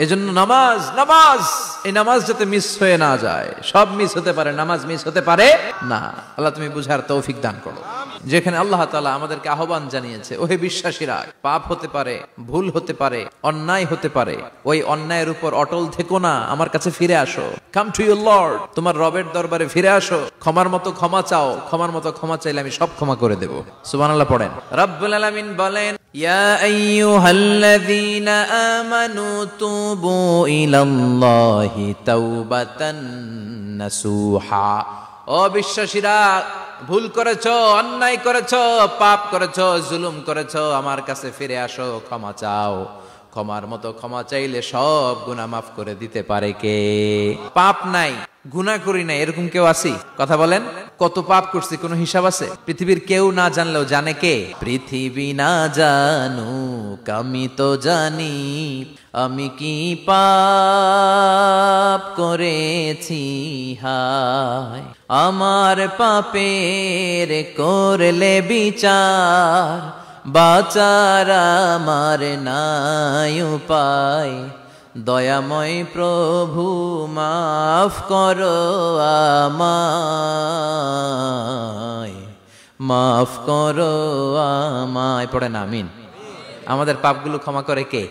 এজন্য নামাজ নামাজ এই নামাজ যাতে মিস হয়ে না যায়। সব মিস হতে পারে, নামাজ মিস হতে পারে না। আল্লাহ তুমি বুঝার তৌফিক দান করো। যেখানে আল্লাহ তাআলা আমাদেরকে আহ্বান জানিয়েছে, ওহে বিশ্বাসীরা, পাপ হতে পারে, ভুল হতে পারে, অন্যায় হতে পারে, ওই অন্যায়ের উপর অটল থেকো না, আমার কাছে ফিরে আসো। কাম টু ইউর লর্ড, তোমার রবের দরবারে ফিরে আসো, ক্ষমার মতো ক্ষমা চাও, ক্ষমার মতো ক্ষমা চাইলে আমি সব ক্ষমা করে দেব। সুবহানাল্লাহ পড়েন। রব্বুল আলামিন বলেন, ইয়া আইয়ুহাল্লাযীনা আমানু তুবু ইলাল্লাহি তাওবাতান নাসুহা। ও বিশ্বাসীরা, ভুল করেছো, অন্যায় করেছো, পাপ করেছো, জুলুম করেছো, আমার কাছে ফিরে আসো, ক্ষমা চাও। ক্ষমার মতো ক্ষমা চাইলে সব গুনাহ মাফ করে দিতে পারে কে? পাপ নাই, গুনাহ করি নাই, এরকম কেউ আছি? কথা বলেন, কত পাপ করছি কোনো হিসাব আছে? পৃথিবীর কেউ না জানলেও জানে কে? পৃথিবী না জানুক আমি তো জানি, আমি কি পাপ করেছি হায়। আমার পাপের করলে বিচার, বাঁচার আমার নাই উপায়। দয়াময় প্রভু মাফ করো আমায়, মাফ করো আমায়। পড়েন আমিন। আমাদের পাপগুলো ক্ষমা করে কে?